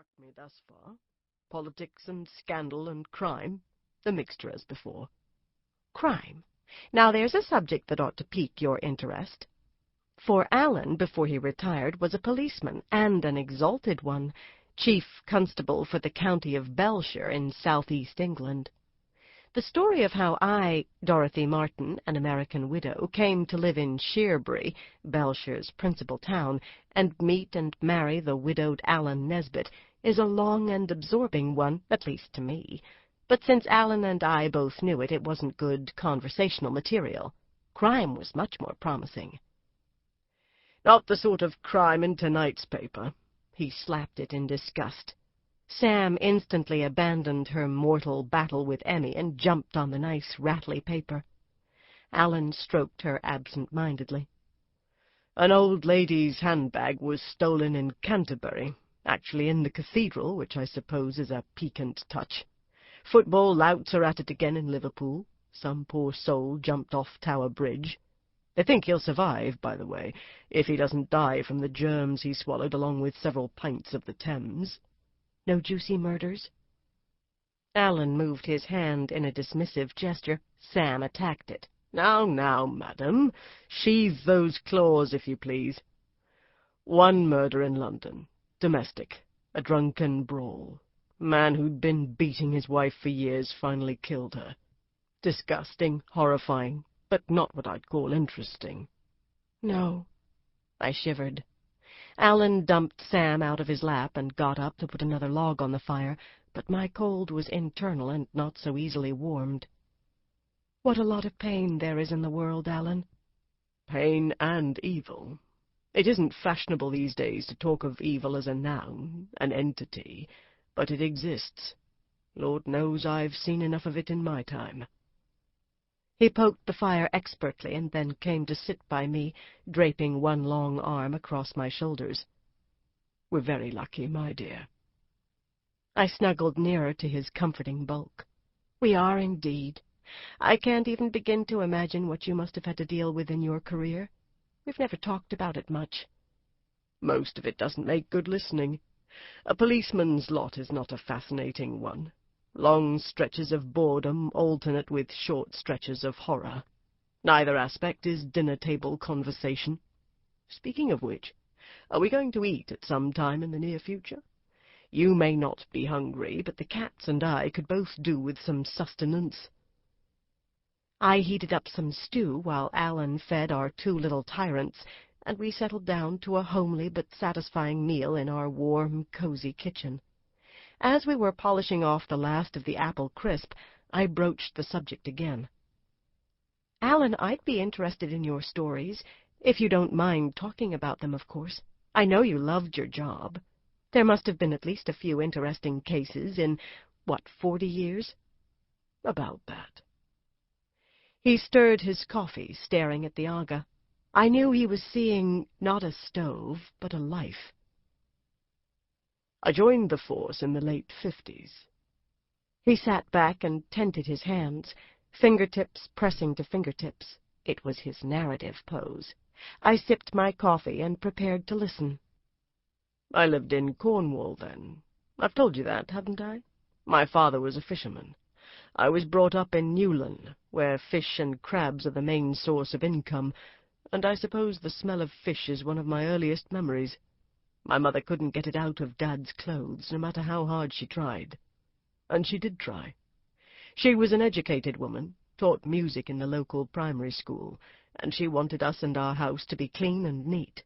struck me thus far. Politics and scandal and crime, the mixture as before. Crime. Now there's a subject that ought to pique your interest. For Alan, before he retired, was a policeman, and an exalted one, chief constable for the county of Belshire in southeast England. The story of how I, Dorothy Martin, an American widow, came to live in Sheerbury, Belshire's principal town, and meet and marry the widowed Alan Nesbitt, is a long and absorbing one, at least to me. But since Alan and I both knew it, it wasn't good conversational material. Crime was much more promising. Not the sort of crime in tonight's paper. He slapped it in disgust. Sam instantly abandoned her mortal battle with Emmy and jumped on the nice, rattly paper. Alan stroked her absent-mindedly. An old lady's handbag was stolen in Canterbury, actually in the cathedral, which I suppose is a piquant touch. Football louts are at it again in Liverpool. Some poor soul jumped off Tower Bridge. They think he'll survive, by the way, if he doesn't die from the germs he swallowed along with several pints of the Thames. No juicy murders? Alan moved his hand in a dismissive gesture. Sam attacked it. Now, madam, sheathe those claws, if you please. One murder in London. Domestic. A drunken brawl. Man who'd been beating his wife for years finally killed her. Disgusting, horrifying, but not what I'd call interesting. No. I shivered. Alan dumped Sam out of his lap and got up to put another log on the fire, but my cold was internal and not so easily warmed. What a lot of pain there is in the world, Alan. Pain and evil. It isn't fashionable these days to talk of evil as a noun, an entity, but it exists. Lord knows I've seen enough of it in my time. He poked the fire expertly and then came to sit by me, draping one long arm across my shoulders. We're very lucky, my dear. I snuggled nearer to his comforting bulk. We are indeed. I can't even begin to imagine what you must have had to deal with in your career. We've never talked about it much. Most of it doesn't make good listening. A policeman's lot is not a fascinating one. Long stretches of boredom alternate with short stretches of horror. Neither aspect is dinner-table conversation. Speaking of which, are we going to eat at some time in the near future? You may not be hungry, but the cats and I could both do with some sustenance. I heated up some stew while Alan fed our two little tyrants, and we settled down to a homely but satisfying meal in our warm, cozy kitchen. As we were polishing off the last of the apple crisp, I broached the subject again. Alan, I'd be interested in your stories, if you don't mind talking about them, of course. I know you loved your job. There must have been at least a few interesting cases in, 40 years? About that. He stirred his coffee, staring at the aga. I knew he was seeing not a stove, but a life. I joined the force in the late 50s. He sat back and tented his hands, fingertips pressing to fingertips. It was his narrative pose. I sipped my coffee and prepared to listen. I lived in Cornwall then. I've told you that, haven't I? My father was a fisherman. I was brought up in Newlyn, where fish and crabs are the main source of income, and I suppose the smell of fish is one of my earliest memories. My mother couldn't get it out of Dad's clothes, no matter how hard she tried. And she did try. She was an educated woman, taught music in the local primary school, and she wanted us and our house to be clean and neat.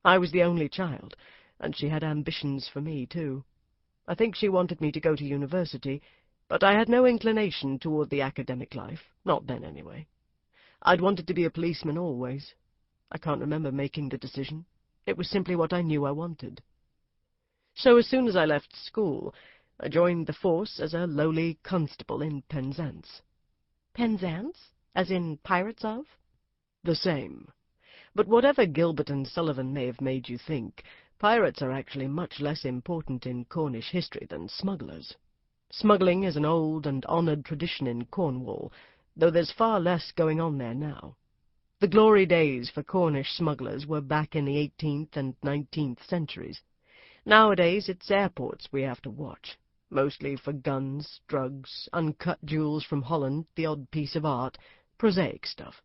I was the only child, and she had ambitions for me, too. I think she wanted me to go to university, but I had no inclination toward the academic life, not then anyway. I'd wanted to be a policeman always. I can't remember making the decision. It was simply what I knew I wanted. So as soon as I left school, I joined the force as a lowly constable in Penzance. Penzance? As in Pirates of? The same. But whatever Gilbert and Sullivan may have made you think, pirates are actually much less important in Cornish history than smugglers. Smuggling is an old and honoured tradition in Cornwall, though there's far less going on there now. The glory days for Cornish smugglers were back in the 18th and 19th centuries. Nowadays it's airports we have to watch, mostly for guns, drugs, uncut jewels from Holland, the odd piece of art, prosaic stuff.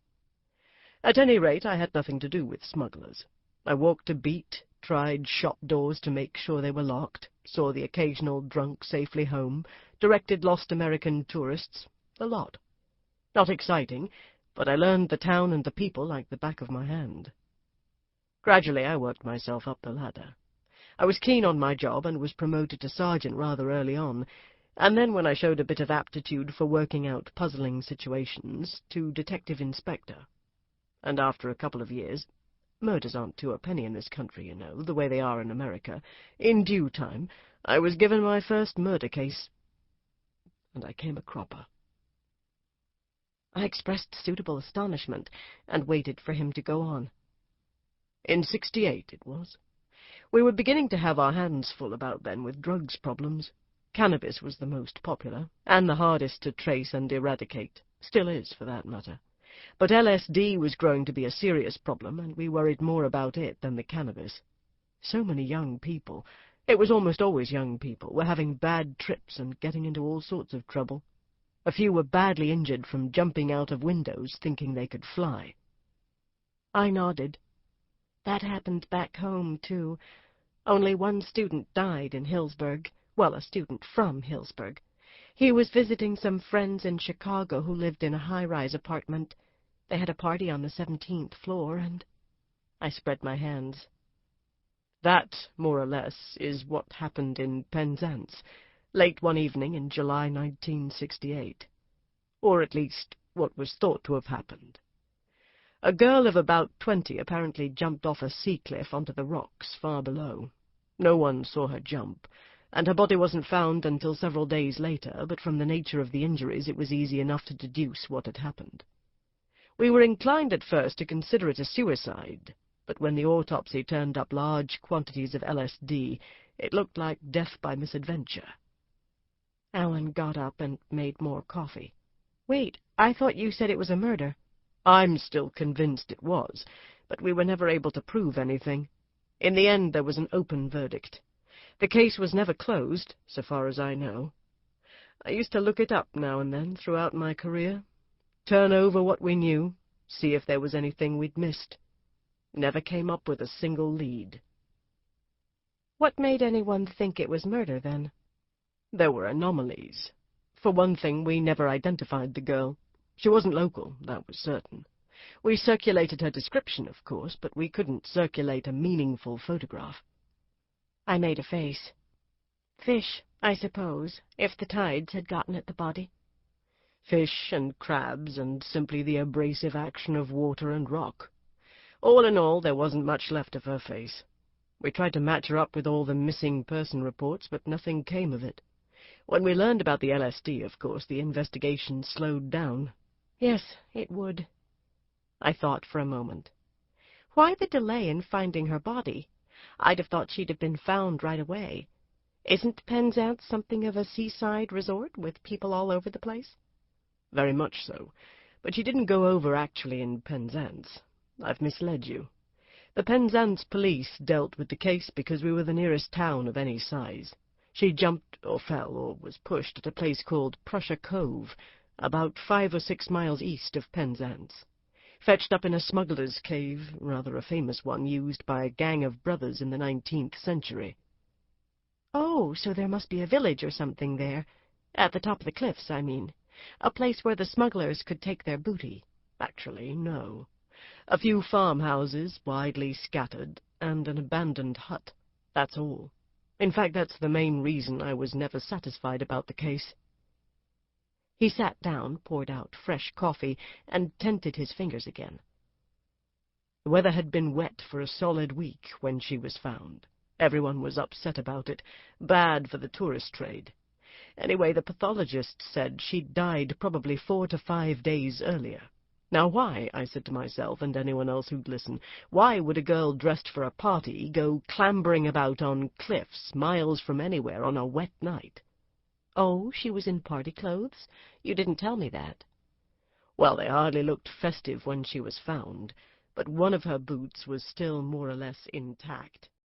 At any rate, I had nothing to do with smugglers. I walked a beat, tried shop doors to make sure they were locked, saw the occasional drunk safely home, directed lost American tourists, the lot. Not exciting, but I learned the town and the people like the back of my hand. Gradually I worked myself up the ladder. I was keen on my job and was promoted to sergeant rather early on, and then when I showed a bit of aptitude for working out puzzling situations, to detective inspector. And after a couple of years, murders aren't two a penny in this country, you know, the way they are in America, in due time, I was given my first murder case, and I came a cropper. I expressed suitable astonishment, and waited for him to go on. In '68 it was. We were beginning to have our hands full about then with drugs problems. Cannabis was the most popular, and the hardest to trace and eradicate, still is for that matter. But LSD was growing to be a serious problem, and we worried more about it than the cannabis. So many young people, it was almost always young people, were having bad trips and getting into all sorts of trouble. A few were badly injured from jumping out of windows thinking they could fly. I nodded. That happened back home, too. Only one student died in Hillsburg. Well, a student from Hillsburg. He was visiting some friends in Chicago who lived in a high-rise apartment. They had a party on the 17th floor, and I spread my hands. That, more or less, is what happened in Penzance, late one evening in July 1968. Or at least, what was thought to have happened. A girl of about 20 apparently jumped off a sea cliff onto the rocks far below. No one saw her jump, and her body wasn't found until several days later, but from the nature of the injuries it was easy enough to deduce what had happened. We were inclined at first to consider it a suicide, but when the autopsy turned up large quantities of LSD, it looked like death by misadventure. Alan got up and made more coffee. Wait, I thought you said it was a murder. I'm still convinced it was, but we were never able to prove anything. In the end, there was an open verdict. The case was never closed, so far as I know. I used to look it up now and then throughout my career, turn over what we knew, see if there was anything we'd missed. Never came up with a single lead. What made anyone think it was murder, then? There were anomalies. For one thing, we never identified the girl. She wasn't local, that was certain. We circulated her description, of course, but we couldn't circulate a meaningful photograph. I made a face. Fish, I suppose, if the tides had gotten at the body. Fish and crabs and simply the abrasive action of water and rock. All in all, there wasn't much left of her face. We tried to match her up with all the missing person reports, but nothing came of it. When we learned about the LSD, of course, the investigation slowed down. Yes, it would. I thought for a moment. Why the delay in finding her body? I'd have thought she'd have been found right away. Isn't Penzance something of a seaside resort with people all over the place? Very much so, but she didn't go over actually in Penzance. I've misled you. The Penzance police dealt with the case because we were the nearest town of any size. She jumped, or fell, or was pushed at a place called Prussia Cove, about 5 or 6 miles east of Penzance. Fetched up in a smuggler's cave, rather a famous one, used by a gang of brothers in the 19th century. Oh, so there must be a village or something there. At the top of the cliffs, I mean. A place where the smugglers could take their booty. Actually, no. A few farmhouses, widely scattered, and an abandoned hut. That's all. In fact, that's the main reason I was never satisfied about the case. He sat down, poured out fresh coffee, and tented his fingers again. The weather had been wet for a solid week when she was found. Everyone was upset about it. Bad for the tourist trade. Anyway, the pathologist said she'd died probably 4 to 5 days earlier. Now why, I said to myself and anyone else who'd listen, why would a girl dressed for a party go clambering about on cliffs miles from anywhere on a wet night? Oh, she was in party clothes? You didn't tell me that. Well, they hardly looked festive when she was found, but one of her boots was still more or less intact.